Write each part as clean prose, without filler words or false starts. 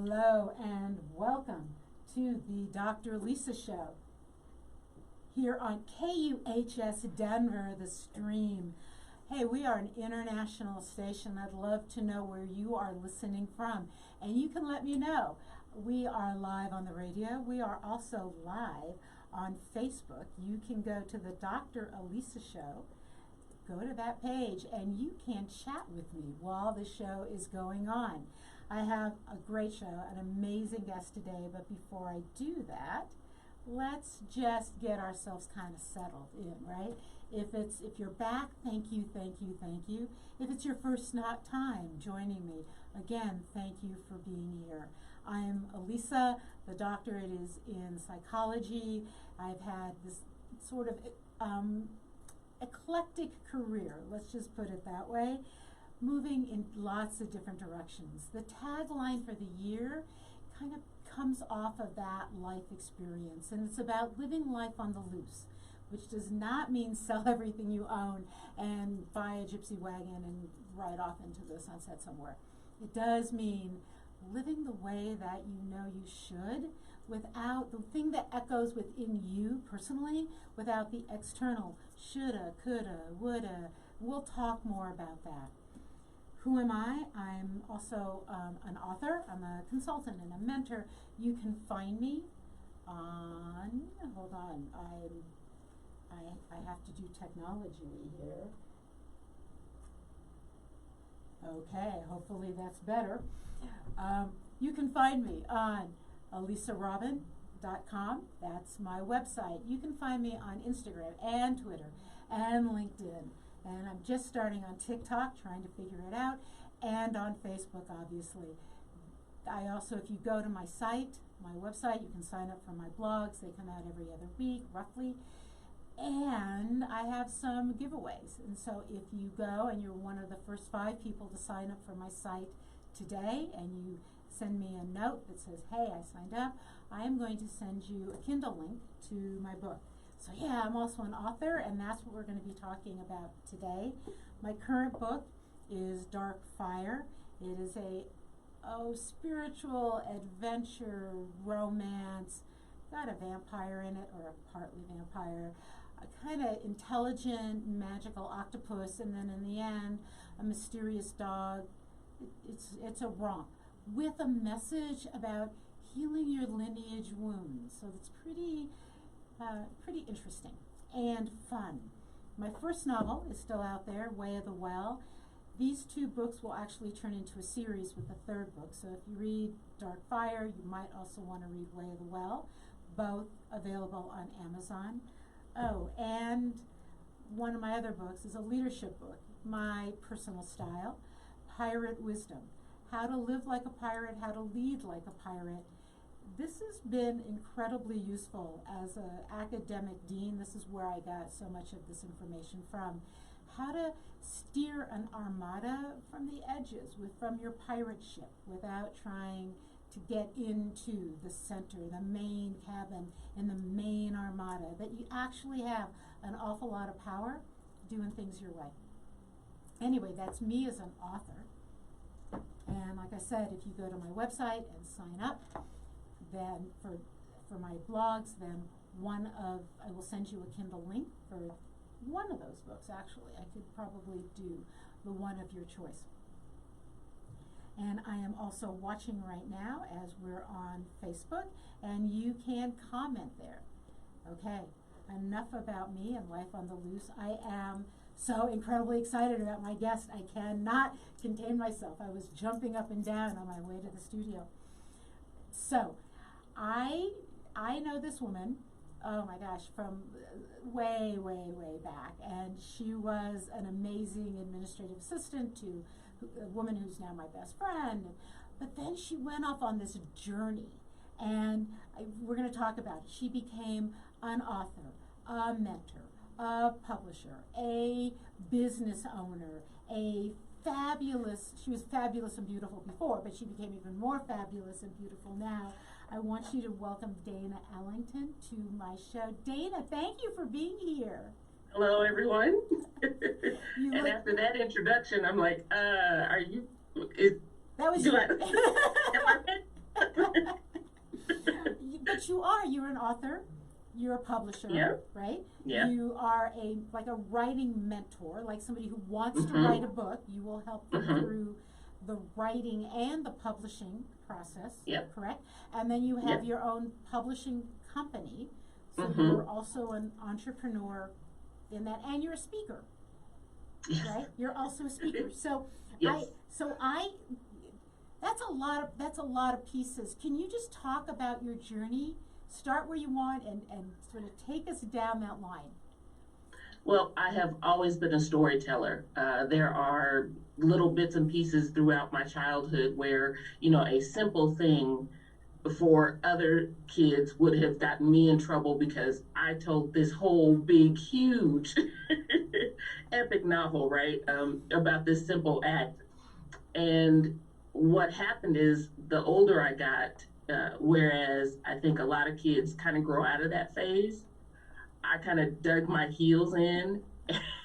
Hello and welcome to the Dr. Elisa Show here on KUHS Denver, the stream. Hey, we are an international station. I'd love to know where you are listening from, and you can let me know. We are live on the radio. We are also live on Facebook. You can go to the Dr. Elisa Show, go to that page, and you can chat with me while the show is going on. I have a great show, an amazing guest today, but before I do that, let's just get ourselves kind of settled in, right? If you're back, thank you. If it's your first time joining me, again, thank you for being here. I'm Elisa, the doctorate is in psychology. I've had this sort of eclectic career, let's just put it that way, moving in lots of different directions. The tagline for the year kind of comes off of that life experience, and it's about living life on the loose, which does not mean sell everything you own and buy a gypsy wagon and ride off into the sunset somewhere. It does mean living the way that you know you should, without the thing that echoes within you personally, without the external shoulda, coulda, woulda. We'll talk more about that. Who am I? I'm also an author. I'm a consultant and a mentor. You can find me on, hold on, I have to do technology here. Okay, hopefully that's better. You can find me on elisarobin.com. That's my website. You can find me on Instagram and Twitter and LinkedIn. And I'm just starting on TikTok, trying to figure it out, and on Facebook, obviously. I also, if you go to my site, my website, you can sign up for my blogs. They come out every other week, roughly. And I have some giveaways. And so if you go and you're one of the first 5 people to sign up for my site today, and you send me a note that says, hey, I signed up, I am going to send you a Kindle link to my book. So yeah, I'm also an author, and that's what we're going to be talking about today. My current book is Dark Fire. It is a spiritual adventure romance. Got a vampire in it, or a partly vampire, a kind of intelligent, magical octopus, and then in the end, a mysterious dog. It's a romp with a message about healing your lineage wounds. So it's pretty interesting and fun. My first novel is still out there, Way of the Well. These 2 books will actually turn into a series with the 3rd book. So if you read Dark Fire, you might also want to read Way of the Well, both available on Amazon. Oh, and one of my other books is a leadership book, my personal style, Pirate Wisdom, How to Live Like a Pirate, How to Lead Like a Pirate. This has been incredibly useful as an academic dean. This is where I got so much of this information from. How to steer an armada from the edges, from your pirate ship, without trying to get into the center, the main cabin, and the main armada, that you actually have an awful lot of power doing things your way. Anyway, that's me as an author. And like I said, if you go to my website and sign up, then for my blogs, then I will send you a Kindle link for one of those books. Actually, I could probably do the one of your choice. And I am also watching right now as we're on Facebook, and you can comment there. Okay, enough about me and life on the loose. I am so incredibly excited about my guest. I cannot contain myself. I was jumping up and down on my way to the studio. So, I know this woman, oh my gosh, from way back, and she was an amazing administrative assistant to a woman who's now my best friend. But then she went off on this journey, and we're going to talk about it. She became an author, a mentor, a publisher, a business owner, she was fabulous and beautiful before, but she became even more fabulous and beautiful now. I want you to welcome Dana Ellington to my show. Dana, thank you for being here. Hello, everyone. And after that introduction, I'm like, are you? That was you. But you are. You're an author. You're a publisher, Yeah. right? Yeah. You are a writing mentor, like somebody who wants to Mm-hmm. write a book. You will help them Mm-hmm. through the writing and the publishing process, Yep. correct? And then you have Yep. your own publishing company. So Mm-hmm. you're also an entrepreneur in that, and you're a speaker, Yes. right? You're also a speaker. So Yes. that's a lot of pieces. Can you just talk about your journey? Start where you want and sort of take us down that line. Well, I have always been a storyteller. There are little bits and pieces throughout my childhood where, a simple thing for other kids would have gotten me in trouble because I told this whole big, huge, epic novel, right, about this simple act. And what happened is the older I got, whereas I think a lot of kids kind of grow out of that phase, I kind of dug my heels in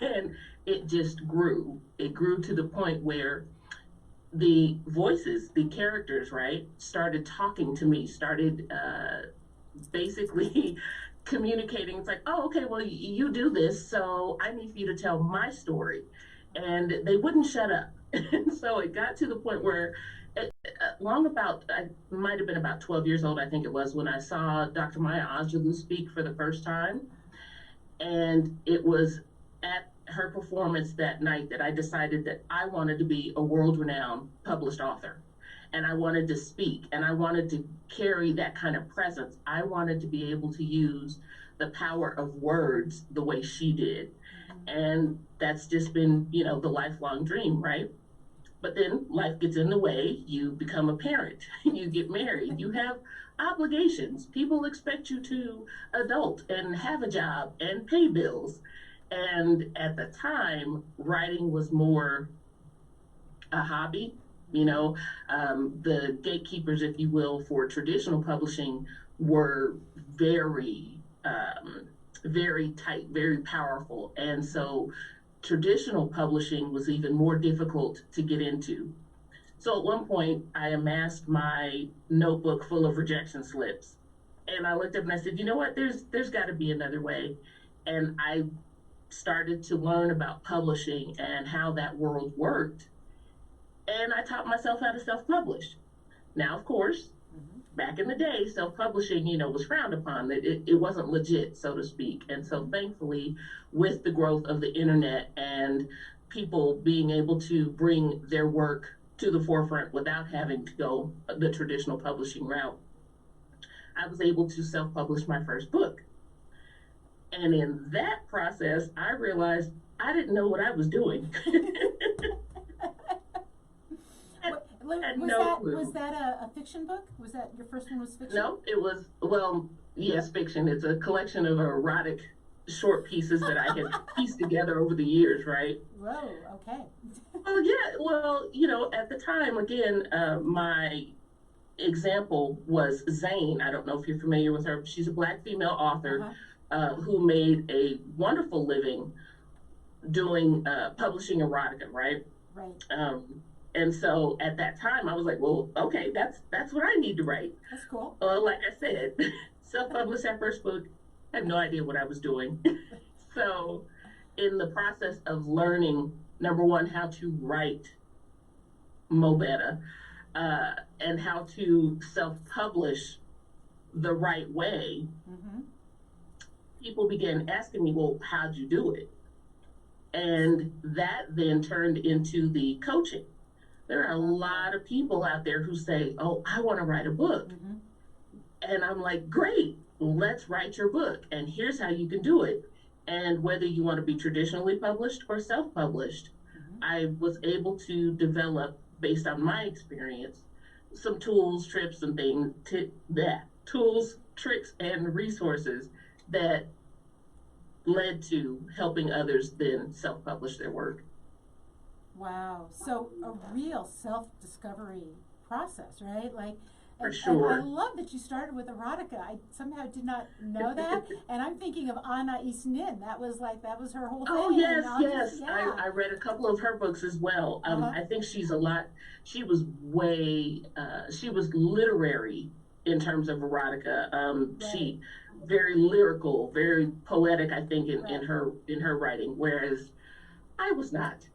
and it just grew. It grew to the point where the voices, the characters, right, started talking to me, started basically communicating. It's like, oh, okay, well, you do this, so I need for you to tell my story. And they wouldn't shut up. And so it got to the point where I might have been about 12 years old, I think it was, when I saw Dr. Maya Angelou speak for the first time. And it was at her performance that night that I decided that I wanted to be a world-renowned published author. And I wanted to speak, and I wanted to carry that kind of presence. I wanted to be able to use the power of words the way she did. And that's just been, the lifelong dream, right? But then life gets in the way. You become a parent, you get married, you have obligations. People expect you to adult and have a job and pay bills. And at the time, writing was more a hobby. The gatekeepers, if you will, for traditional publishing were very, very tight, very powerful. And so traditional publishing was even more difficult to get into. So at one point, I amassed my notebook full of rejection slips. And I looked up and I said, you know what, there's got to be another way. And I started to learn about publishing and how that world worked. And I taught myself how to self-publish. Now, of course, back in the day, self-publishing, was frowned upon. It wasn't legit, so to speak. And so thankfully, with the growth of the internet and people being able to bring their work to the forefront without having to go the traditional publishing route, I was able to self-publish my first book. And in that process, I realized I didn't know what I was doing. Was that a fiction book? Was that your first one was fiction? No, it was, well, yes, fiction. It's a collection of erotic short pieces that I had pieced together over the years, right? Whoa, okay. At the time, again, my example was Zane. I don't know if you're familiar with her. She's a Black female author who made a wonderful living doing publishing erotica, right? Right. And so at that time, I was like, well, okay, that's what I need to write. That's cool. Like I said, self-published that first book. I had no idea what I was doing. So in the process of learning, number one, how to write Mobetta, and how to self-publish the right way, people began asking me, well, how'd you do it? And that then turned into the coaching. There are a lot of people out there who say, oh, I want to write a book. And I'm like, great, let's write your book. And here's how you can do it. And whether you want to be traditionally published or self-published, I was able to develop, based on my experience, some tools, tricks, and things, tools, tricks, and resources that led to helping others then self-publish their work. Wow. So a real self-discovery process, right? Like, For sure. I love that you started with erotica. I somehow did not know that. And I'm thinking of Anais Nin. That was her whole thing. Oh, yes. Yeah. I read a couple of her books as well. I think she was literary in terms of erotica. Right. She very lyrical, very poetic, I think, Right. in her writing, whereas I was not.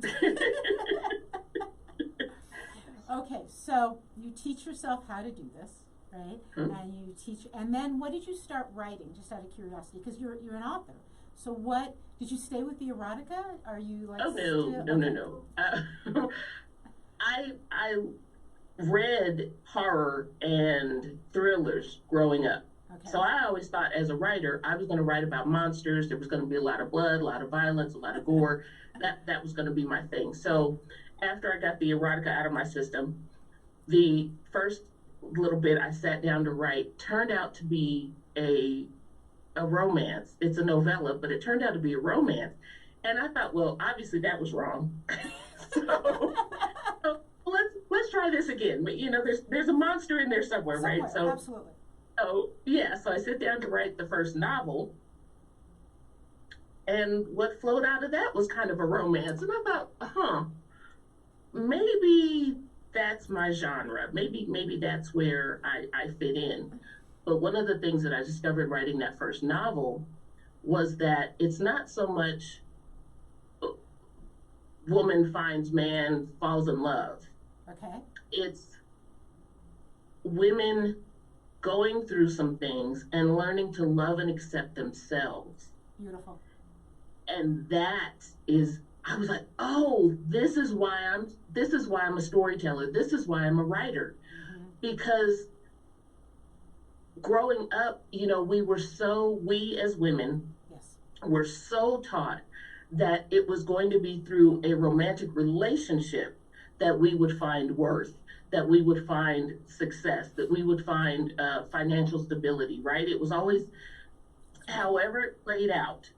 Okay, so you teach yourself how to do this, right? And you teach, and then what did you start writing? Just out of curiosity, because you're an author. So what did you stay with the erotica? Are you like Oh still no, no, no, okay? no. I read horror and thrillers growing up. So Okay. I always thought as a writer, I was going to write about monsters. There was going to be a lot of blood, a lot of violence, a lot of gore. That was going to be my thing. Right. So after I got the erotica out of my system, the first little bit I sat down to write turned out to be a romance. It's a novella, but it turned out to be a romance. And I thought, well, obviously that was wrong. so, let's try this again. But you know, there's a monster in there somewhere, right? Somewhere, absolutely. So yeah, so I sit down to write the first novel, and what flowed out of that was kind of a romance. And I thought, maybe that's my genre. Maybe that's where I fit in. But one of the things that I discovered writing that first novel was that it's not so much woman finds man, falls in love. Okay. It's women going through some things and learning to love and accept themselves. Beautiful. And that is, I was like, oh, this is why I'm a storyteller. This is why I'm a writer. Because growing up, you know, we as women Yes. were so taught that it was going to be through a romantic relationship that we would find worth, that we would find success, that we would find financial stability, right? It was always, however it played out,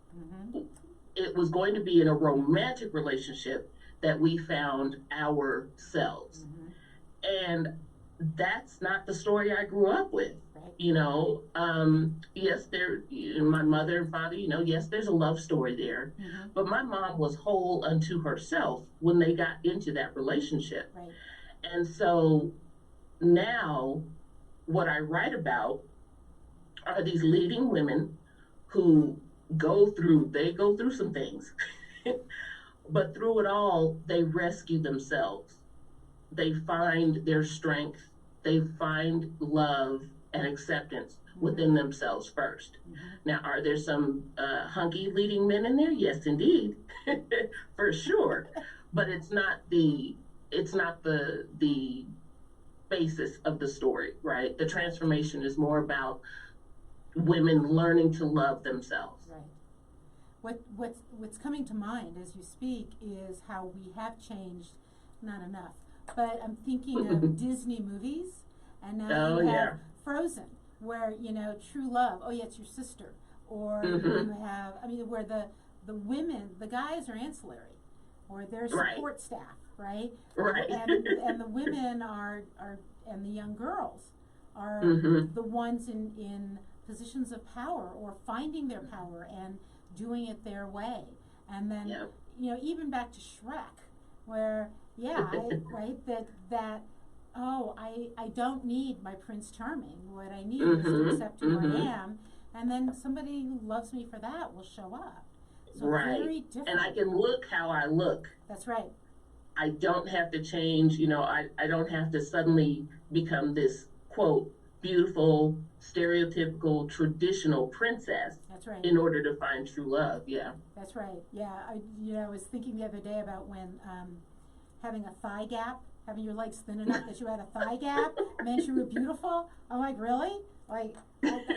it was going to be in a romantic relationship that we found ourselves. And that's not the story I grew up with. Right. You know, yes, my mother and father, you know, yes, there's a love story there, but my mom was whole unto herself when they got into that relationship. Right. And so now what I write about are these leading women who they go through some things, but through it all, they rescue themselves. They find their strength. They find love and acceptance within themselves first. Now, are there some hunky leading men in there? Yes, indeed, for sure. But it's not the basis of the story, right? The transformation is more about women learning to love themselves. Right. What's coming to mind as you speak is how we have changed, not enough, but I'm thinking of Disney movies, and now you have Frozen, where, you know, true love, oh yeah, it's your sister, or you have, I mean, where the women, the guys are ancillary, or they're support staff, right? Right. And the women are and the young girls are the ones in positions of power, or finding their power and doing it their way. And then, you know, even back to Shrek, where, right, that oh, I don't need my Prince Charming. What I need is to accept who I am, and then somebody who loves me for that will show up. So very different. And I can look how I look. That's right. I don't have to change, you know, I don't have to suddenly become this, quote, beautiful, stereotypical, traditional princess. That's right. In order to find true love. Yeah. That's right. Yeah. I was thinking the other day about when having a thigh gap, having your legs thin enough that you had a thigh gap meant you were beautiful. I'm like, really? Like,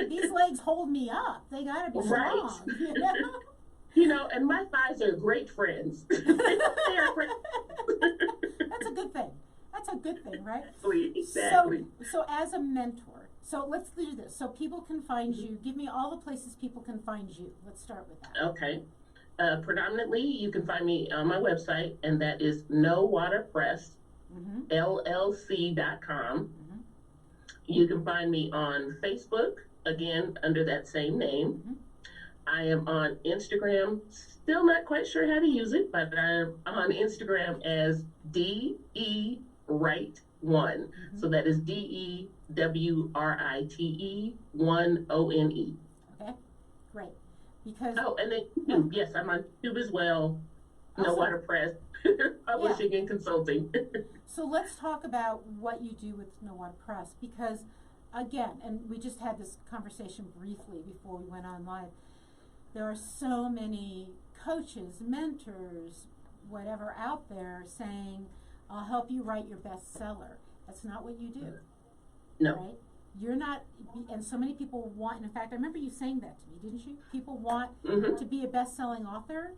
these legs hold me up. They gotta be strong. Right. You know? You know, and my thighs are great friends. They are great. That's a good thing. That's a good thing, right? Exactly. So as a mentor, so let's do this. So people can find you. Give me all the places people can find you. Let's start with that. Okay. Predominantly, you can find me on my website, and that is Nowata Press, LLC.com. You can find me on Facebook, again, under that same name. I am on Instagram, still not quite sure how to use it, but I'm on Instagram as DE Write One. So that is DEWRITE 1ONE. Okay, great. Because And then YouTube. Yes, I'm on YouTube as well. Nowata Press, publishing and consulting. So let's talk about what you do with Nowata Press, because again, and we just had this conversation briefly before we went on live, there are so many coaches, mentors, whatever out there saying, I'll help you write your bestseller. That's not what you do. No. Right? You're not, and so many people want, and in fact, I remember you saying that to me, didn't you? People want to be a best-selling author,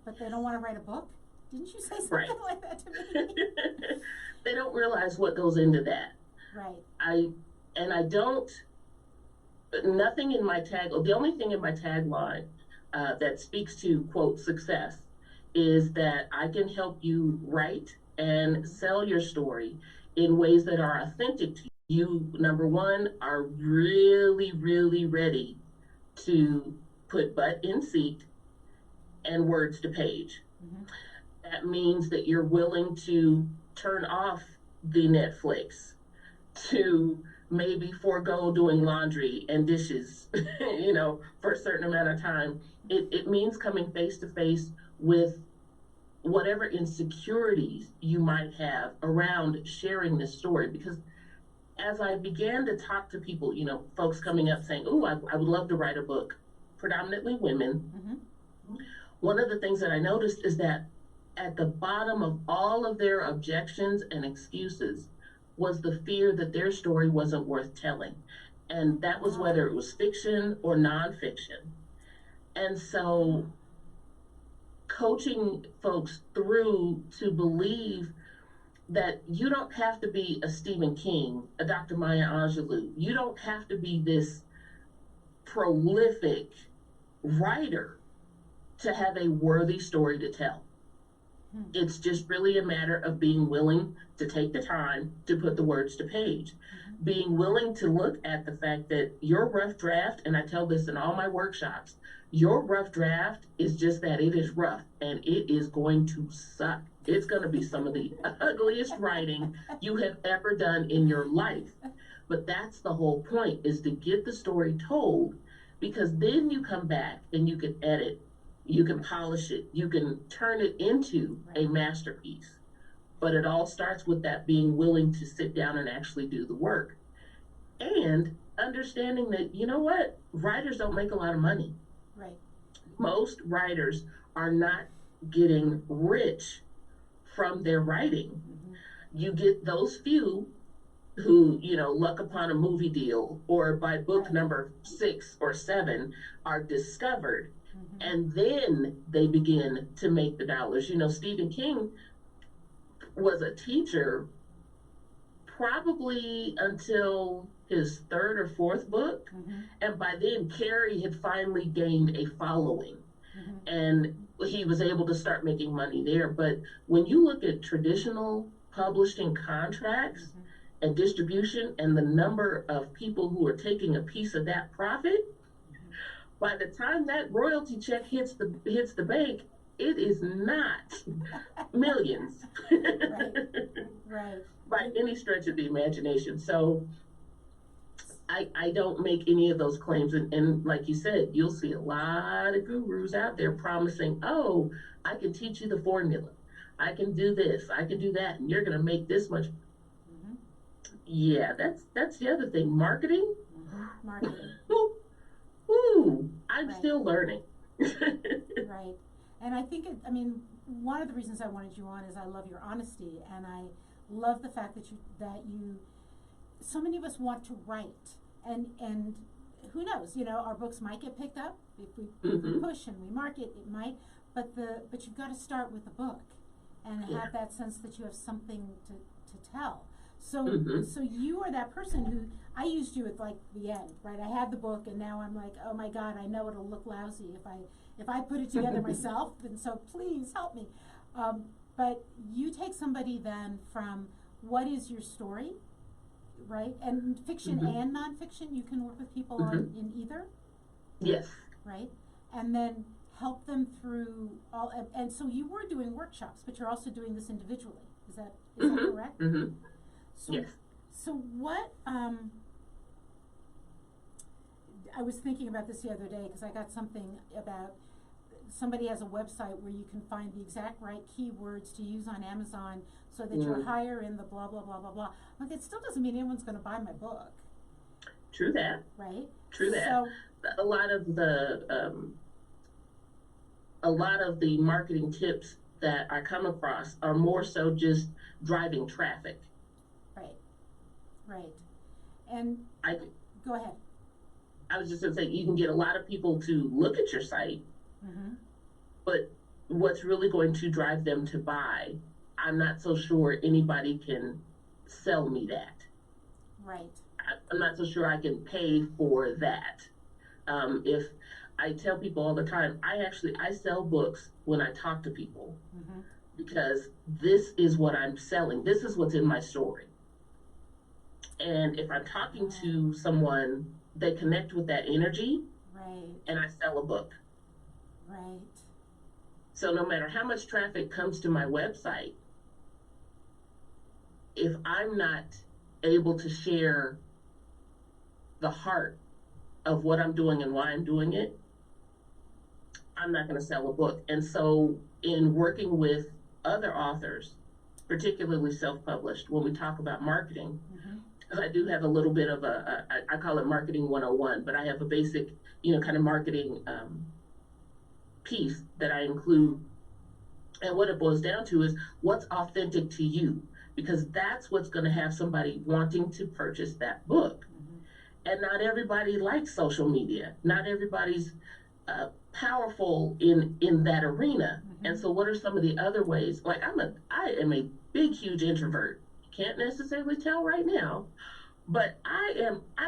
but they don't want to write a book. Didn't you say something like that to me? They don't realize what goes into that. Right. Nothing in my the only thing in my tagline that speaks to, quote, success is that I can help you write and sell your story in ways that are authentic to you. Number one, are really, really ready to put butt in seat and words to page. That means that you're willing to turn off the Netflix, to maybe forego doing laundry and dishes, for a certain amount of time. It means coming face to face with whatever insecurities you might have around sharing this story. Because as I began to talk to people, folks coming up saying, oh, I would love to write a book, predominantly women. One of the things that I noticed is that at the bottom of all of their objections and excuses was the fear that their story wasn't worth telling. And that was whether it was fiction or nonfiction. And so coaching folks through to believe that you don't have to be a Stephen King, a Dr. Maya Angelou. You don't have to be this prolific writer to have a worthy story to tell. It's just really a matter of being willing to take the time to put the words to page. Being willing to look at the fact that your rough draft, and I tell this in all my workshops, your rough draft is just that, it is rough, and it is going to suck. It's going to be some of the ugliest writing you have ever done in your life. But that's the whole point, is to get the story told, because then you come back and you can edit, you can polish it, you can turn it into a masterpiece. But it all starts with that being willing to sit down and actually do the work. And understanding that, writers don't make a lot of money. Right. Most writers are not getting rich from their writing. You get those few who, luck upon a movie deal or by book number 6 or 7 are discovered. And then they begin to make the dollars. Stephen King was a teacher probably until his 3rd or 4th book. And by then, Carrie had finally gained a following. And he was able to start making money there. But when you look at traditional publishing contracts and distribution and the number of people who are taking a piece of that profit, by the time that royalty check hits the bank, it is not millions. Right. By any stretch of the imagination. So I don't make any of those claims. And like you said, you'll see a lot of gurus out there promising, oh, I can teach you the formula. I can do this, I can do that, and you're going to make this much. Yeah, that's the other thing. Marketing. Marketing. Ooh, I'm still learning. Right. And I think, one of the reasons I wanted you on is I love your honesty, and I love the fact that you so many of us want to write, and who knows, our books might get picked up if we push and we market, it might, but you've got to start with the book and have that sense that you have something to tell. So so you are that person who, I used you at like the end, right? I had the book and now I'm like, oh my God, I know it'll look lousy if I put it together myself, and so please help me. But you take somebody then from what is your story, right? And fiction and nonfiction, you can work with people on in either. Yes. Right? And then help them through all, and so you were doing workshops, but you're also doing this individually. Is that correct? Mm-hmm. So, Yes. So what, I was thinking about this the other day because I got something about somebody has a website where you can find the exact right keywords to use on Amazon so that you're higher in the blah, blah, blah, blah, blah. Like, it still doesn't mean anyone's going to buy my book. True that. Right? True that. So, a lot of the marketing tips that I come across are more so just driving traffic. Right. Right. And go ahead. I was just going to say, you can get a lot of people to look at your site, but what's really going to drive them to buy, I'm not so sure anybody can sell me that. Right. I'm not so sure I can pay for that. If I tell people all the time, I sell books when I talk to people because this is what I'm selling. This is what's in my story. And if I'm talking to someone, they connect with that energy, and I sell a book. Right. So no matter how much traffic comes to my website, if I'm not able to share the heart of what I'm doing and why I'm doing it, I'm not going to sell a book. And so in working with other authors, particularly self-published, when we talk about marketing, because I do have a little bit of I call it marketing 101, but I have a basic, kind of marketing piece that I include. And what it boils down to is what's authentic to you, because that's what's going to have somebody wanting to purchase that book. And not everybody likes social media. Not everybody's powerful in that arena. And so what are some of the other ways? Like I am a big, huge introvert. Can't necessarily tell right now, but I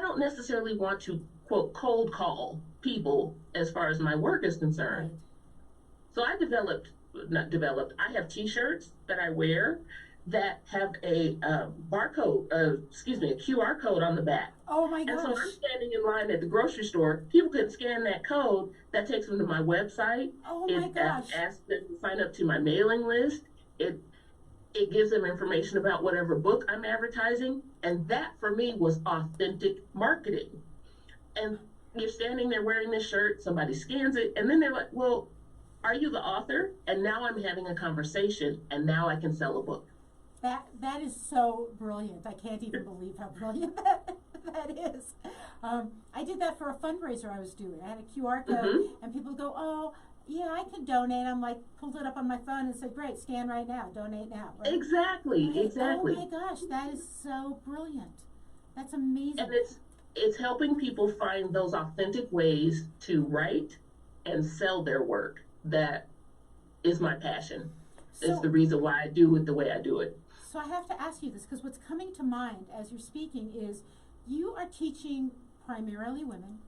don't necessarily want to, quote, cold call people as far as my work is concerned. So I I have t-shirts that I wear that have a a QR code on the back. Oh my gosh. And so I'm standing in line at the grocery store. People can scan that code. That takes them to my website. Oh my gosh. It asks them to sign up to my mailing list. It gives them information about whatever book I'm advertising. And that for me was authentic marketing. And you're standing there wearing this shirt, somebody scans it, and then they're like, well, are you the author? And now I'm having a conversation, and now I can sell a book. That is so brilliant. I can't even believe how brilliant that is. I did that for a fundraiser I was doing. I had a QR code, and people go, oh, yeah, I could donate. I'm like, pulled it up on my phone and said, great, scan right now, donate now. Right? Exactly. Oh my gosh, that is so brilliant. That's amazing. And it's helping people find those authentic ways to write and sell their work. That is my passion. It's the reason why I do it the way I do it. So I have to ask you this, because what's coming to mind as you're speaking is you are teaching primarily women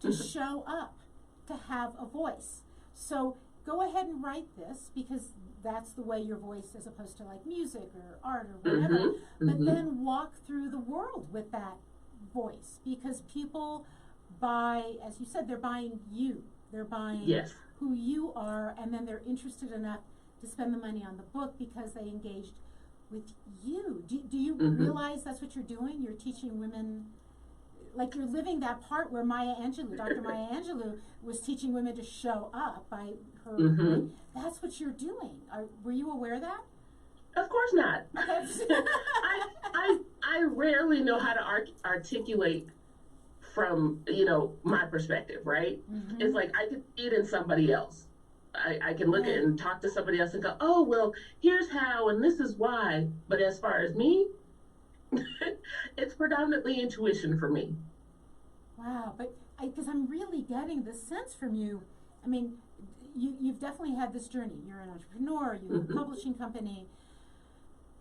to show up, to have a voice. So go ahead and write this, because that's the way your voice, as opposed to like music or art or whatever. But then walk through the world with that voice, because people buy, as you said, they're buying you. They're buying who you are, and then they're interested enough to spend the money on the book because they engaged with you. Do you realize that's what you're doing? You're teaching women, like you're living that part where Dr. Maya Angelou was teaching women to show up by her. That's what you're doing. Were you aware of that? Of course not. I rarely know how to articulate from, my perspective, right? It's like I can see it in somebody else. I can look at it and talk to somebody else and go, oh, well, here's how, and this is why. But as far as me, it's predominantly intuition for me. Wow, but because I'm really getting this sense from you. I mean, you've definitely had this journey. You're an entrepreneur, you have a publishing company.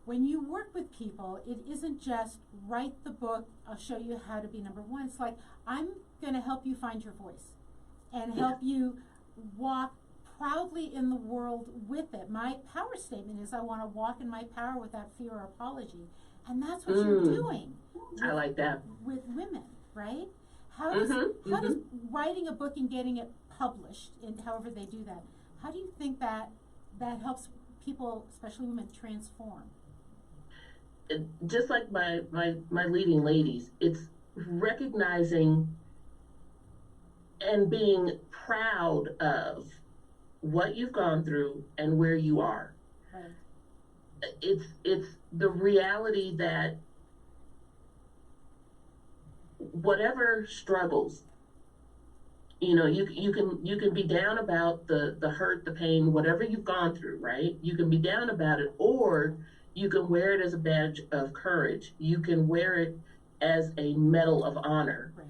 When you work with people, it isn't just write the book, I'll show you how to be number one. It's like, I'm going to help you find your voice and help you walk proudly in the world with it. My power statement is I want to walk in my power without fear or apology. And that's what you're doing. I like that. With women, right? How does writing a book and getting it published, in however they do that, how do you think that helps people, especially women, transform? Just like my leading ladies, it's recognizing and being proud of what you've gone through and where you are. Right. It's the reality that whatever struggles, you can be down about the hurt, the pain, whatever you've gone through, right? You can be down about it, or you can wear it as a badge of courage. You can wear it as a medal of honor. Right.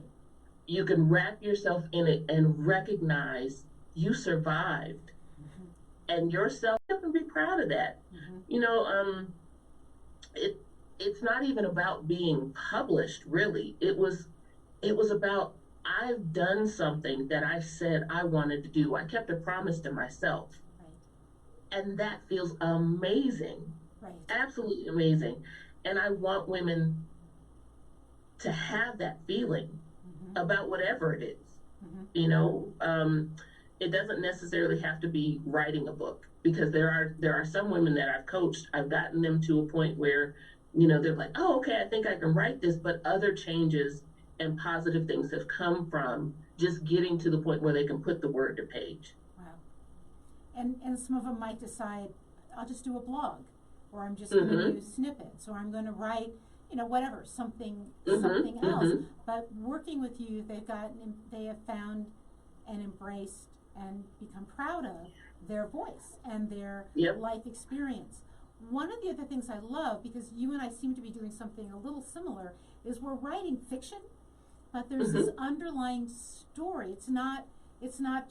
You can wrap yourself in it and recognize you survived, and yourself, and be proud of that. It's not even about being published, really. It was about, I've done something that I said I wanted to do. I kept a promise to myself. Right. And that feels amazing. Right. Absolutely amazing. And I want women to have that feeling about whatever it is. It doesn't necessarily have to be writing a book, because there are some women that I've coached. I've gotten them to a point where, they're like, oh, okay, I think I can write this, but other changes and positive things have come from just getting to the point where they can put the word to page. Wow. And some of them might decide, I'll just do a blog, or I'm just going to do snippets, or I'm going to write, whatever, something else. But working with you, they have found and embraced and become proud of their voice and their life experience. One of the other things I love, because you and I seem to be doing something a little similar, is we're writing fiction, but there's this underlying story. It's not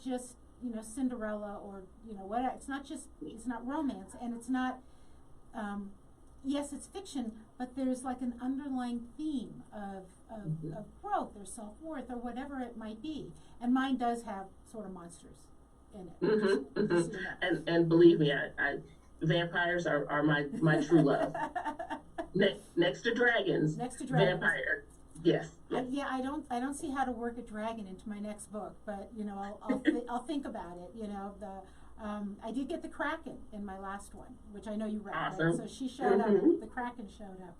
just Cinderella or whatever. It's not romance, and it's not. Yes, it's fiction, but there's like an underlying theme of growth or self-worth or whatever it might be. And mine does have sort of monsters in it. And believe me, I vampires are my true love. Next to dragons. Vampire. Yes. I don't see how to work a dragon into my next book, but I'll think about it. I did get the Kraken in my last one, which I know you read. Awesome. Right? So she showed up. The Kraken showed up.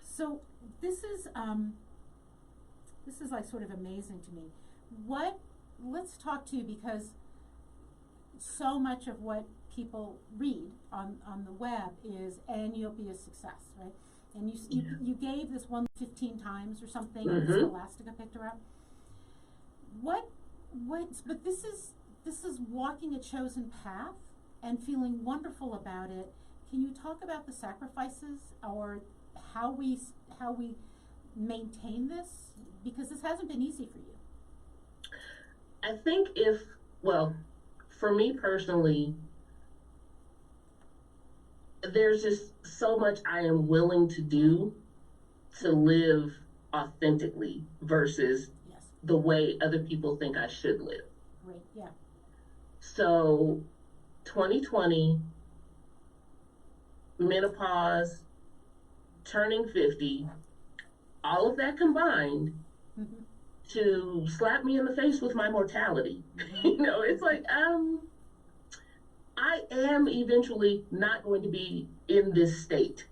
So this is like sort of amazing to me. Let's talk to you, because so much of what people read on the web is, and you'll be a success, right? And you gave this one 15 times or something, and Scholastica picked her up. But this is walking a chosen path and feeling wonderful about it. Can you talk about the sacrifices, or how we maintain this? Because this hasn't been easy for you. I think for me personally, there's just so much I am willing to do to live authentically versus the way other people think I should live. Right, yeah. So 2020, menopause, turning 50, all of that combined to slap me in the face with my mortality. It's like, I am eventually not going to be in this state,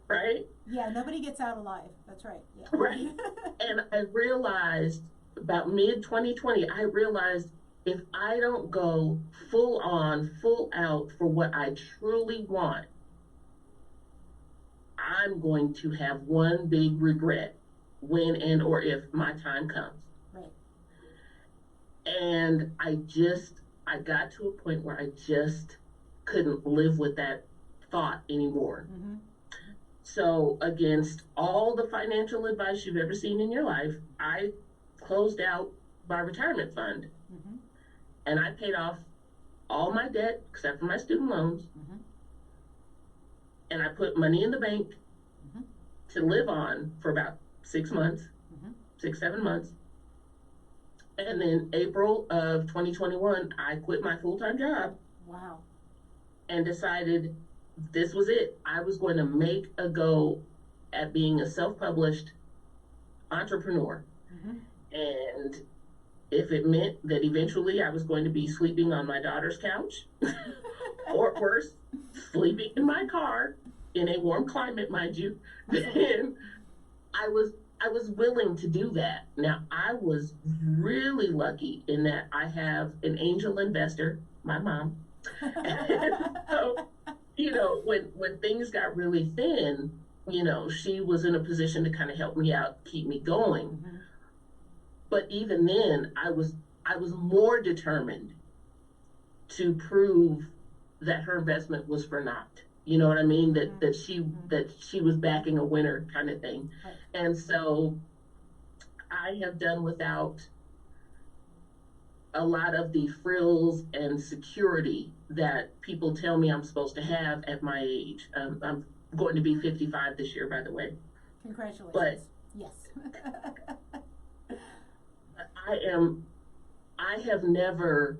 right? Yeah, nobody gets out alive. That's right. Yeah. Right. And I realized about mid-2020, I realized if I don't go full on, full out for what I truly want, I'm going to have one big regret when and or if my time comes. Right. And I got to a point where I just couldn't live with that thought anymore. So against all the financial advice you've ever seen in your life, I closed out my retirement fund. And I paid off all my debt except for my student loans. And I put money in the bank to live on for about 6 months, 7 months. And then April of 2021, I quit my full-time job. Wow. And decided this was it. I was going to make a go at being a self-published entrepreneur. And if it meant that eventually I was going to be sleeping on my daughter's couch, or worse, sleeping in my car in a warm climate, mind you, then I was willing to do that. Now, I was really lucky in that I have an angel investor, my mom. And so, when things got really thin, she was in a position to kind of help me out, keep me going. Mm-hmm. But even then, I was more determined to prove that her investment was for naught. You know what I mean? That she was backing a winner kind of thing. Right. And so I have done without a lot of the frills and security that people tell me I'm supposed to have at my age. I'm going to be 55 this year, by the way. Congratulations. But yes. I have never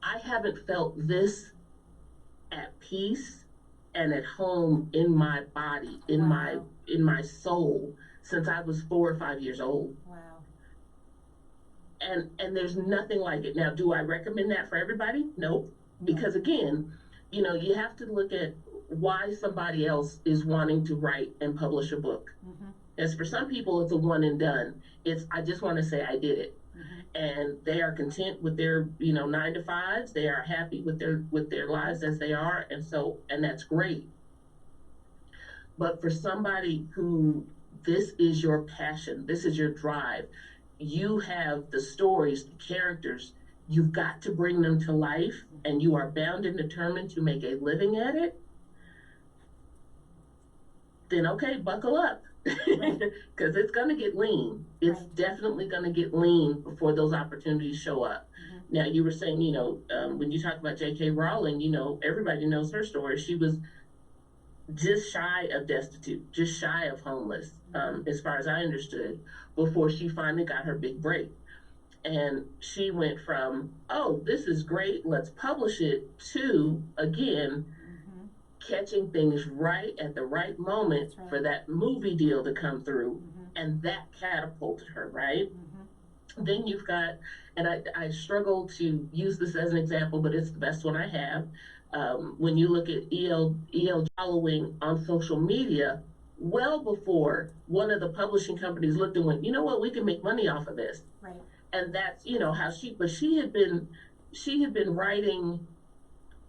I haven't felt this at peace and at home in my body, in Wow. my soul, since I was 4 or 5 years old. Wow. And there's nothing like it. Now, do I recommend that for everybody? Nope. Because again, you have to look at why somebody else is wanting to write and publish a book. Mm-hmm. As for some people, it's a one and done. I just want to say I did it. Mm-hmm. And they are content with their 9 to 5s. They are happy with their lives as they are, and that's great. But for somebody who this is your passion, this is your drive, you have the stories, the characters, you've got to bring them to life, and you are bound and determined to make a living at it, then okay, buckle up. Because it's going to get lean. It's Right. definitely going to get lean before those opportunities show up. Mm-hmm. Now, you were saying, when you talk about J.K. Rowling, everybody knows her story. She was just shy of destitute, just shy of homeless, as far as I understood, before she finally got her big break. And she went from, oh, this is great, let's publish it, to, again, catching things right at the right moment Right. for that movie deal to come through. Mm-hmm. And that catapulted her, right? Mm-hmm. Then you've got, and I struggle to use this as an example, but it's the best one I have. When you look at E.L. following on social media, well before one of the publishing companies looked and went, you know what, we can make money off of this. Right. And that's, how she had been writing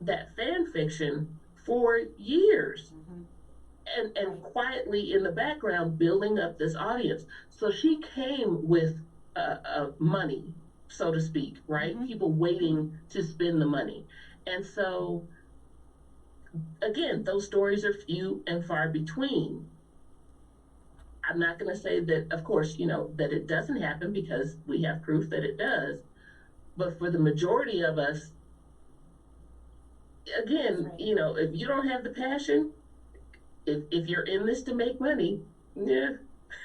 that fan fiction for years. Mm-hmm. And quietly in the background building up this audience. So she came with money, so to speak, right? Mm-hmm. People waiting to spend the money. And so, again, those stories are few and far between. I'm not going to say that, of course, that it doesn't happen, because we have proof that it does. But for the majority of us, again, Right. If you don't have the passion, if you're in this to make money, yeah,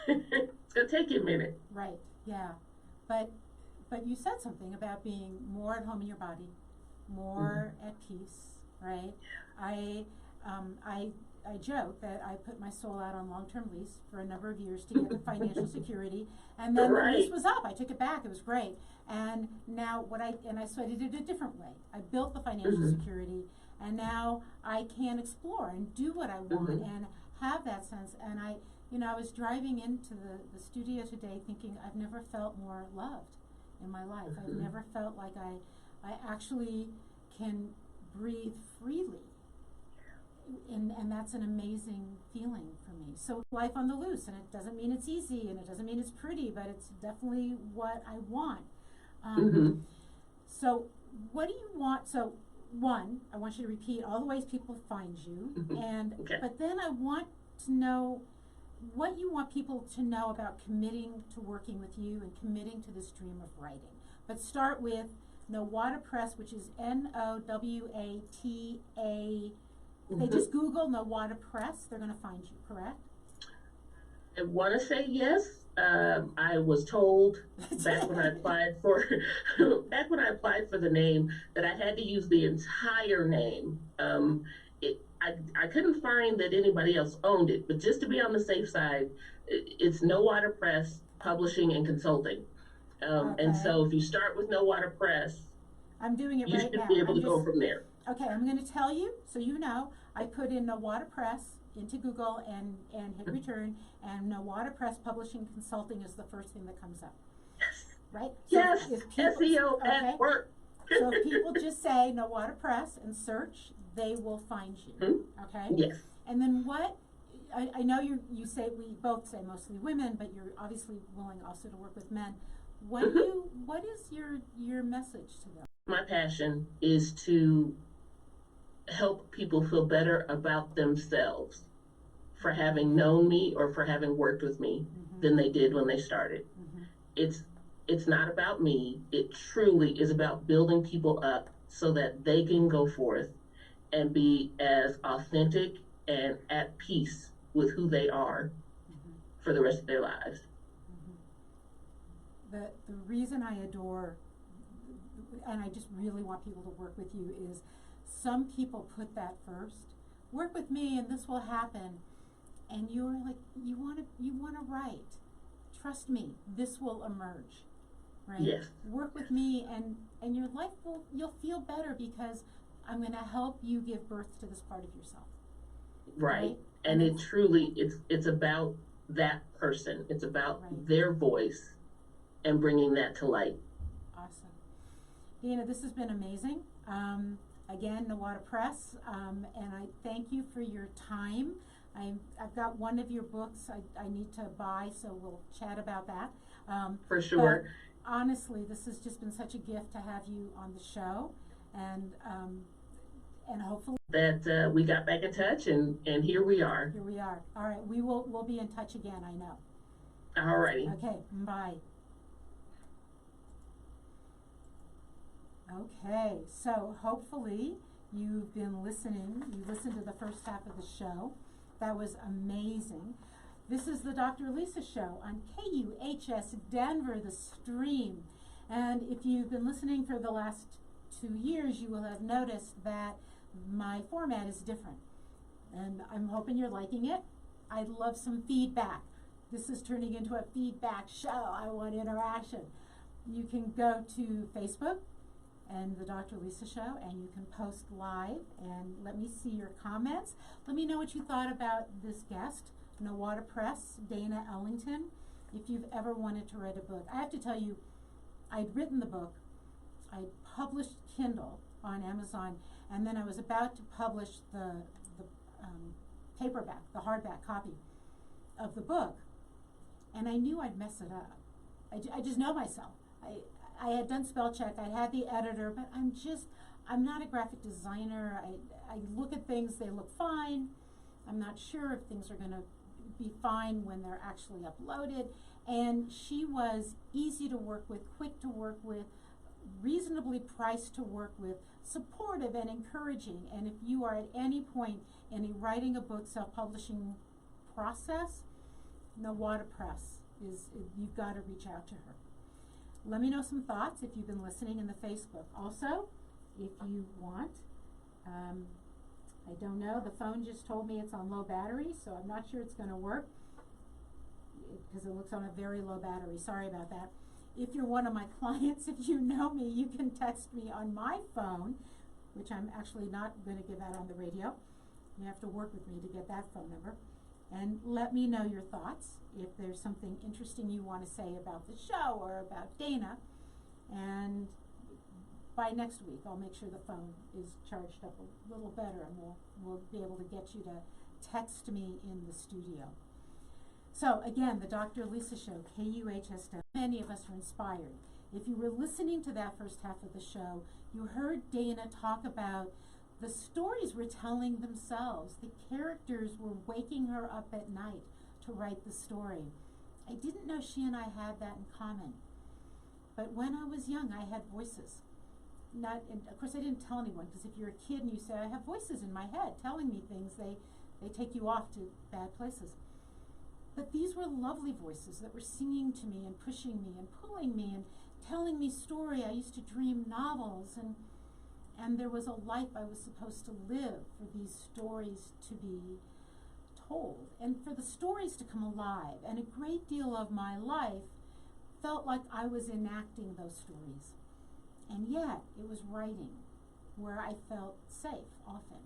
it's gonna take you a minute. Right. Yeah. But you said something about being more at home in your body, more at peace, right? I joke that I put my soul out on long-term lease for a number of years to get the financial security, and then Right. the lease was up. I took it back. It was great. And now so I did it a different way. I built the financial security, and now I can explore and do what I want and have that sense. And I was driving into the studio today thinking I've never felt more loved in my life. I've never felt like I actually can breathe freely. And that's an amazing feeling for me. So life on the loose, and it doesn't mean it's easy, and it doesn't mean it's pretty, but it's definitely what I want. So what do you want? So one, I want you to repeat all the ways people find you, and Okay. but then I want to know what you want people to know about committing to working with you and committing to this dream of writing. But start with Nowata Press, which is Nowata. If they just Google Nowata Press, they're going to find you, correct? I want to say yes. I was told back when I applied for the name that I had to use the entire name. I couldn't find that anybody else owned it, but just to be on the safe side, it's Nowata Press Publishing and Consulting. And Okay. so if you start with Nowata Press, I'm doing it you right should now. be able to go from there. Okay, I'm going to tell you so you know. I put in Nowata Press into Google and hit return, and Nowata Press Publishing Consulting is the first thing that comes up. Right? So Yes, if people, SEO okay, at work. so if people just say Nowata Press and search, they will find you. Okay? Yes. And then what? I know you say, we both say mostly women, but you're obviously willing also to work with men. What is your message to them? My passion is to help people feel better about themselves for having known me or for having worked with me than they did when they started. It's not about me. It truly is about building people up so that they can go forth and be as authentic and at peace with who they are for the rest of their lives. The reason I adore, and I just really want people to work with you, is some people put that first. Work with me and this will happen. And you're like, you want to write. Trust me, this will emerge. Right? Yes. Work with me and your life you'll feel better because I'm going to help you give birth to this part of yourself. Right. And it truly, it's about that person. It's about their voice and bringing that to light. Awesome. Dana, this has been amazing. Again, Nowata Press, and I thank you for your time. I've got one of your books I need to buy, so we'll chat about that. For sure. But honestly, this has just been such a gift to have you on the show, and hopefully that we got back in touch, and here we are. Here we are. All right, we'll be in touch again, I know. All righty. Okay, bye. Okay, so hopefully you've been listening. You listened to the first half of the show. That was amazing. This is the Dr. Elisa Show on KUHS Denver, the stream. And if you've been listening for the last 2 years, you will have noticed that my format is different. And I'm hoping you're liking it. I'd love some feedback. This is turning into a feedback show. I want interaction. You can go to Facebook and the Dr. Elisa Show, and you can post live and let me see your comments. Let me know what you thought about this guest, Nowata Press, Dana Ellington. If you've ever wanted to write a book, I have to tell you, I'd written the book, I published Kindle on Amazon, and then I was about to publish the paperback, the hardback copy of the book, and I knew I'd mess it up. I just know myself. I had done spell check, I had the editor, but I'm not a graphic designer. I look at things, they look fine. I'm not sure if things are going to be fine when they're actually uploaded. And she was easy to work with, quick to work with, reasonably priced to work with, supportive and encouraging. And if you are at any point in a writing a book, self-publishing process, Nowata Press you've got to reach out to her. Let me know some thoughts if you've been listening in the Facebook. Also, if you want, I don't know, the phone just told me it's on low battery, so I'm not sure it's going to work because it looks on a very low battery. Sorry about that. If you're one of my clients, if you know me, you can text me on my phone, which I'm actually not going to give out on the radio. You have to work with me to get that phone number. And let me know your thoughts if there's something interesting you want to say about the show or about Dana. And by next week, I'll make sure the phone is charged up a little better, and we'll be able to get you to text me in the studio. So again, the Dr. Elisa Show, KUHS. Many of us are inspired. If you were listening to that first half of the show, you heard Dana talk about the stories were telling themselves. The characters were waking her up at night to write the story. I didn't know she and I had that in common. But when I was young, I had voices. And of course, I didn't tell anyone, because if you're a kid and you say, I have voices in my head telling me things, they take you off to bad places. But these were lovely voices that were singing to me and pushing me and pulling me and telling me story. I used to dream novels, and there was a life I was supposed to live for these stories to be told and for the stories to come alive. And a great deal of my life felt like I was enacting those stories. And yet, it was writing where I felt safe often.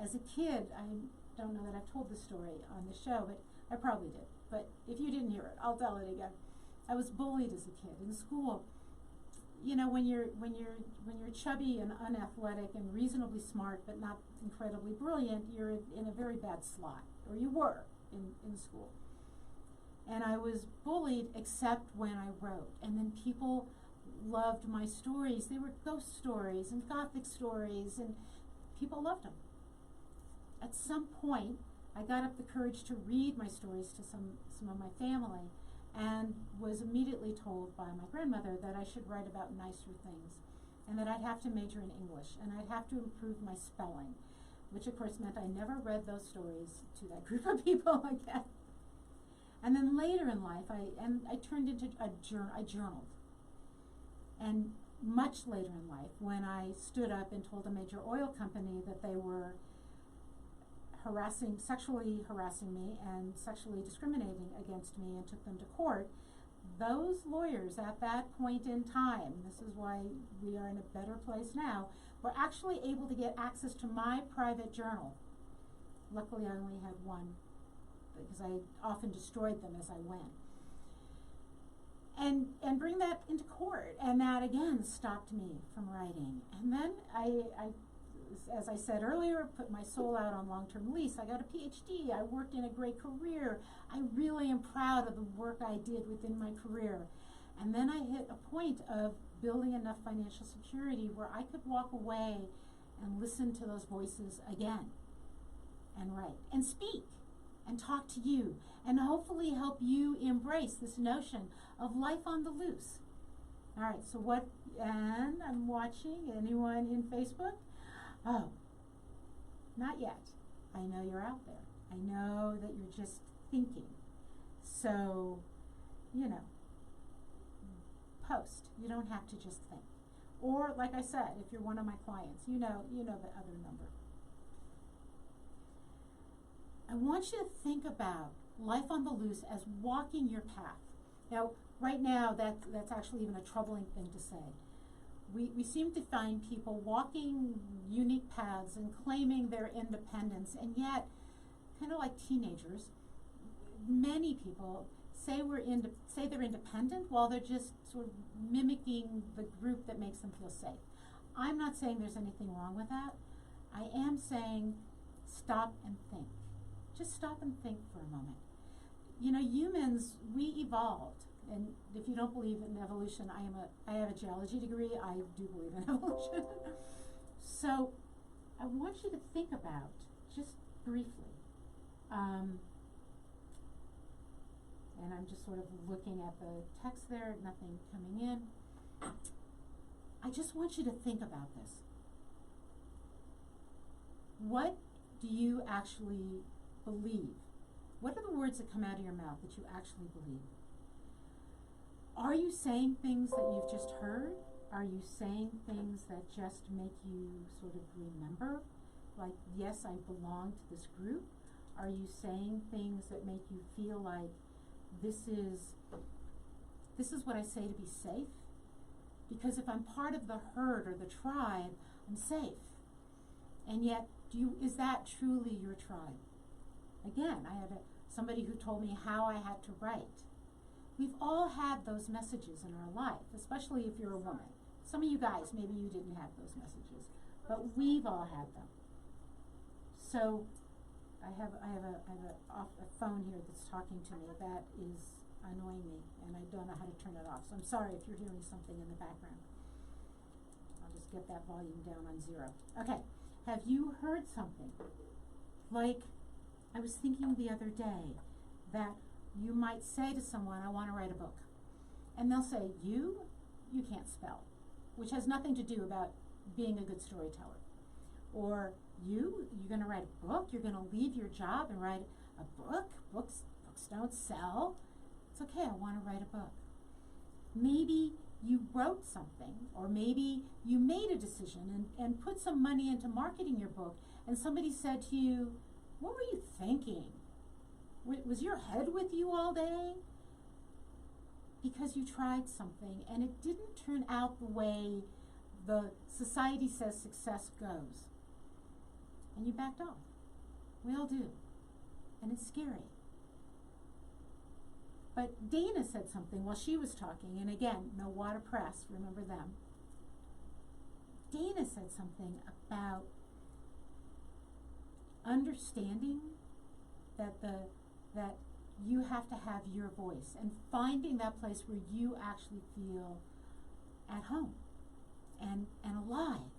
As a kid, I don't know that I've told this story on the show, but I probably did. But if you didn't hear it, I'll tell it again. I was bullied as a kid in school. You know, when you're chubby and unathletic and reasonably smart but not incredibly brilliant, you're in a very bad slot, or you were in school. And I was bullied except when I wrote. And then people loved my stories. They were ghost stories and gothic stories, and people loved them. At some point, I got up the courage to read my stories to some of my family, and was immediately told by my grandmother that I should write about nicer things, and that I'd have to major in English, and I'd have to improve my spelling, which of course meant I never read those stories to that group of people again. And then later in life, I turned into I journaled. And much later in life, when I stood up and told a major oil company that they were sexually harassing me and sexually discriminating against me, and took them to court, those lawyers at that point in time, this is why we are in a better place now, were actually able to get access to my private journal. Luckily, I only had one, because I often destroyed them as I went. And bring that into court, and that again stopped me from writing. And then I as I said earlier, put my soul out on long-term lease. I got a PhD. I worked in a great career. I really am proud of the work I did within my career. And then I hit a point of building enough financial security where I could walk away and listen to those voices again, and write, and speak, and talk to you, and hopefully help you embrace this notion of life on the loose. All right, so and I'm watching, anyone in Facebook? Oh, not yet. I know you're out there. I know that you're just thinking. So, post. You don't have to just think. Or, like I said, if you're one of my clients, you know the other number. I want you to think about life on the loose as walking your path. Now, right now, that's actually even a troubling thing to say. We seem to find people walking unique paths and claiming their independence, and yet, kind of like teenagers, many people say they're independent while they're just sort of mimicking the group that makes them feel safe. I'm not saying there's anything wrong with that. I am saying stop and think. Just stop and think for a moment. Humans, we evolved. And if you don't believe in evolution, I have a geology degree. I do believe in evolution. So I want you to think about, just briefly, and I'm just sort of looking at the text there, nothing coming in. I just want you to think about this. What do you actually believe? What are the words that come out of your mouth that you actually believe? Are you saying things that you've just heard? Are you saying things that just make you sort of remember? Like, yes, I belong to this group? Are you saying things that make you feel like this is what I say to be safe? Because if I'm part of the herd or the tribe, I'm safe. And yet, is that truly your tribe? Again, I had somebody who told me how I had to write. We've all had those messages in our life, especially if you're a woman. Some of you guys, maybe you didn't have those messages, but we've all had them. So I have a phone here that's talking to me that is annoying me, and I don't know how to turn it off. So I'm sorry if you're hearing something in the background. I'll just get that volume down on 0. Okay, have you heard something? Like, I was thinking the other day that you might say to someone, I want to write a book. And they'll say, you can't spell, which has nothing to do about being a good storyteller. Or you're going to write a book? You're going to leave your job and write a book? Books don't sell. It's okay, I want to write a book. Maybe you wrote something, or maybe you made a decision and put some money into marketing your book, and somebody said to you, what were you thinking? Was your head with you all day? because you tried something and it didn't turn out the way the society says success goes. And you backed off. We all do. And it's scary. But Dana said something while she was talking, and again, Nowata Press, remember them. Dana said something about understanding that you have to have your voice and finding that place where you actually feel at home and alive.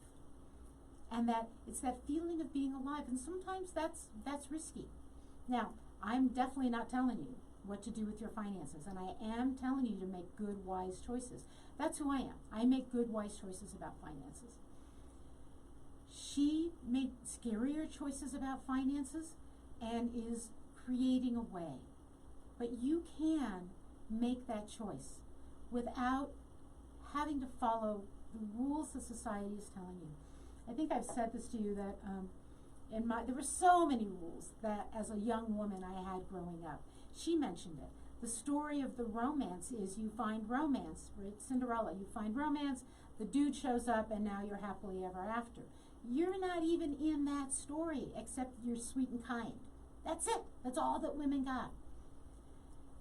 And that it's that feeling of being alive, and sometimes that's risky. Now, I'm definitely not telling you what to do with your finances, and I am telling you to make good, wise choices. That's who I am. I make good, wise choices about finances. She made scarier choices about finances and is creating a way. But you can make that choice without having to follow the rules that society is telling you. I think I've said this to you that there were so many rules that as a young woman I had growing up. She mentioned it. The story of the romance is you find romance, right? Cinderella, you find romance, the dude shows up, and now you're happily ever after. You're not even in that story, except you're sweet and kind. That's it. That's all that women got.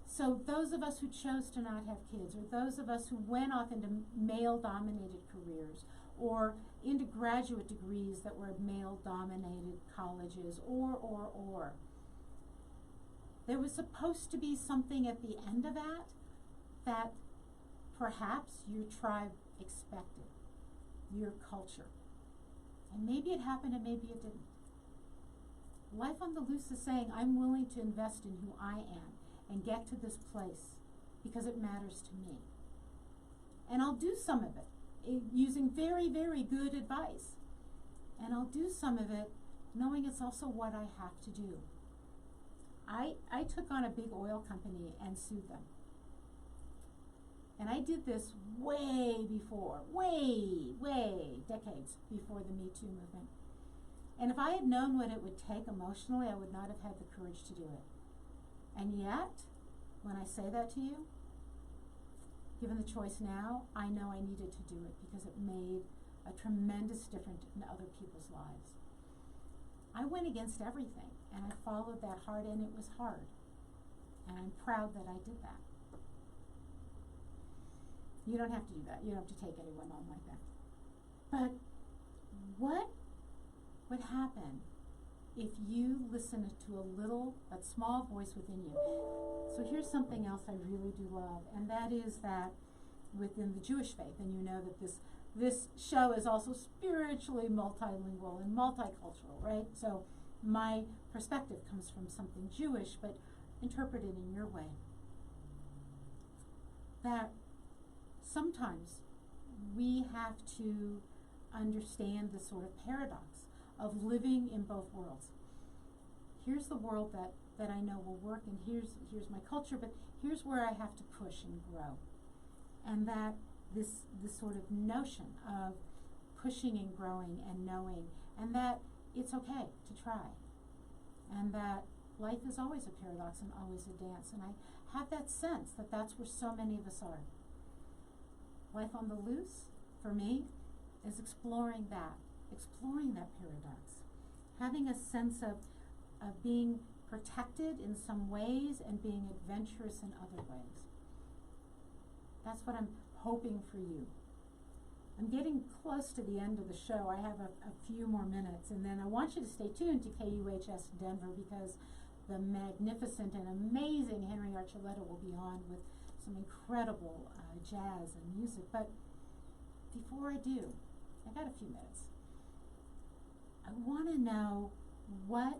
So those of us who chose to not have kids, or those of us who went off into male-dominated careers, or into graduate degrees that were male-dominated colleges, or. There was supposed to be something at the end of that perhaps your tribe expected, your culture. And maybe it happened and maybe it didn't. Life on the Loose is saying, I'm willing to invest in who I am and get to this place because it matters to me. And I'll do some of it using very, very good advice. And I'll do some of it knowing it's also what I have to do. I took on a big oil company and sued them. And I did this way decades before the Me Too movement. And if I had known what it would take emotionally, I would not have had the courage to do it. And yet, when I say that to you, given the choice now, I know I needed to do it because it made a tremendous difference in other people's lives. I went against everything, and I followed that hard, and it was hard. And I'm proud that I did that. You don't have to do that. You don't have to take anyone on like that. But what would happen if you listen to a small voice within you? So here's something else I really do love, and that is that within the Jewish faith, and you know that this show is also spiritually multilingual and multicultural, right? So my perspective comes from something Jewish, but interpreted in your way. That sometimes we have to understand this sort of paradox of living in both worlds. Here's the world that I know will work, and here's my culture, but here's where I have to push and grow. And that this sort of notion of pushing and growing and knowing, and that it's okay to try, and that life is always a paradox and always a dance. And I have that sense that that's where so many of us are. Life on the Loose, for me, is exploring that paradox, having a sense of being protected in some ways and being adventurous in other ways. That's what I'm hoping for you. I'm getting close to the end of the show. I have a few more minutes, and then I want you to stay tuned to KUHS Denver, because the magnificent and amazing Henry Archuleta will be on with some incredible jazz and music. But before I do, I got a few minutes. I want to know what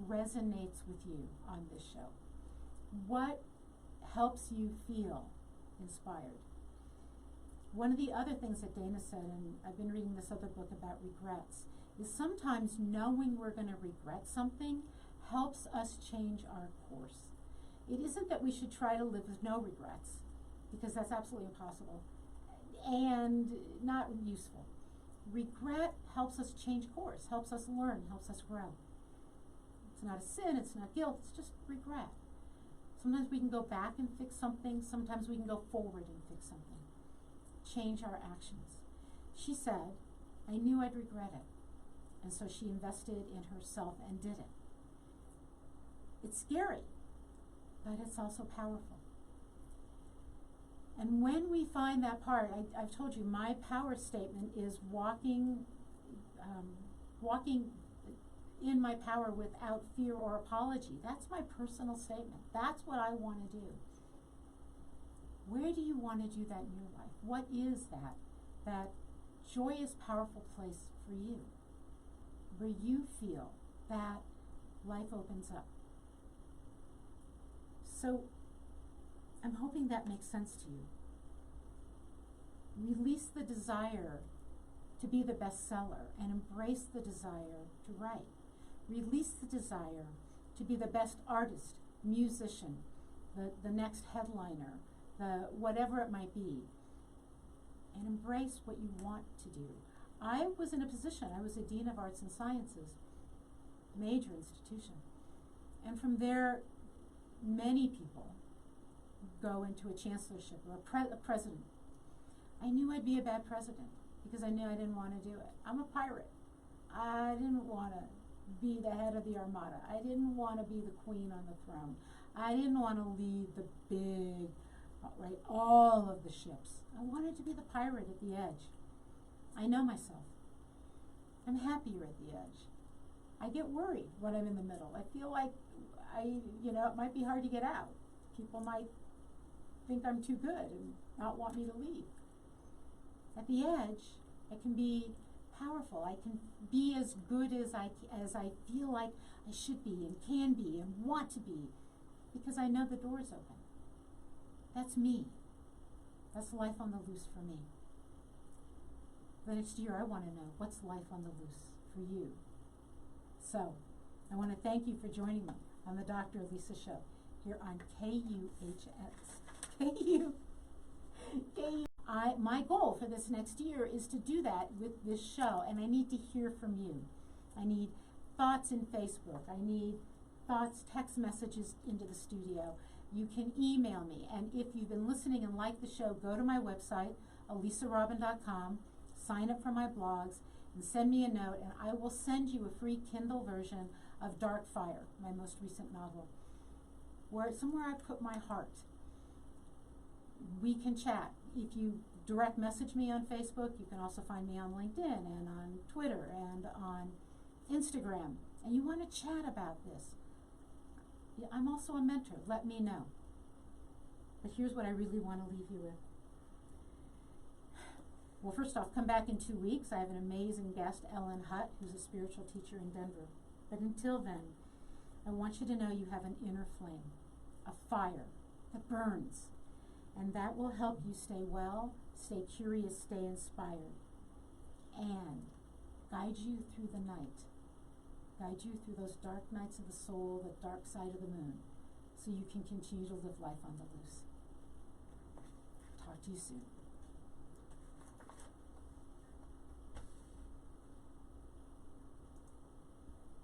resonates with you on this show. What helps you feel inspired? One of the other things that Dana said, and I've been reading this other book about regrets, is sometimes knowing we're going to regret something helps us change our course. It isn't that we should try to live with no regrets, because that's absolutely impossible and not useful. Regret helps us change course, helps us learn, helps us grow. It's not a sin, it's not guilt, it's just regret. Sometimes we can go back and fix something. Sometimes we can go forward and fix something. Change our actions. She said, I knew I'd regret it. And so she invested in herself and did it. It's scary, but it's also powerful. And when we find that part, I've told you, my power statement is walking in my power without fear or apology. That's my personal statement. That's what I want to do. Where do you want to do that in your life? What is that joyous, powerful place for you, where you feel that life opens up? So I'm hoping that makes sense to you. Release the desire to be the bestseller and embrace the desire to write. Release the desire to be the best artist, musician, the next headliner, the whatever it might be, and embrace what you want to do. I was in a position, I was a Dean of Arts and Sciences, major institution, and from there many people go into a chancellorship or a president. I knew I'd be a bad president because I knew I didn't want to do it. I'm a pirate. I didn't want to be the head of the armada. I didn't want to be the queen on the throne. I didn't want to lead the big, right, all of the ships. I wanted to be the pirate at the edge. I know myself. I'm happier at the edge. I get worried when I'm in the middle. I feel like it might be hard to get out. People might think I'm too good and not want me to leave. At the edge, I can be powerful. I can be as good as I feel like I should be and can be and want to be, because I know the door's open. That's me. That's life on the loose for me. The next year, I want to know, what's life on the loose for you? So, I want to thank you for joining me on the Dr. Elisa Show here on KUHS. My goal for this next year is to do that with this show, and I need to hear from you. I need thoughts in Facebook. I need thoughts, text messages into the studio. You can email me, and if you've been listening and like the show, go to my website, elisarobin.com, sign up for my blogs, and send me a note, and I will send you a free Kindle version of Dark Fire, my most recent novel, where somewhere I put my heart. We can chat. If you direct message me on Facebook, you can also find me on LinkedIn and on Twitter and on Instagram, and you want to chat about this. I'm also a mentor. Let me know. But here's what I really want to leave you with. Well, first off, come back in 2 weeks. I have an amazing guest, Ellen Hutt, who's a spiritual teacher in Denver. But until then, I want you to know you have an inner flame, a fire that burns, and that will help you stay well, stay curious, stay inspired, and guide you through the night, guide you through those dark nights of the soul, the dark side of the moon, so you can continue to live life on the loose. Talk to you soon.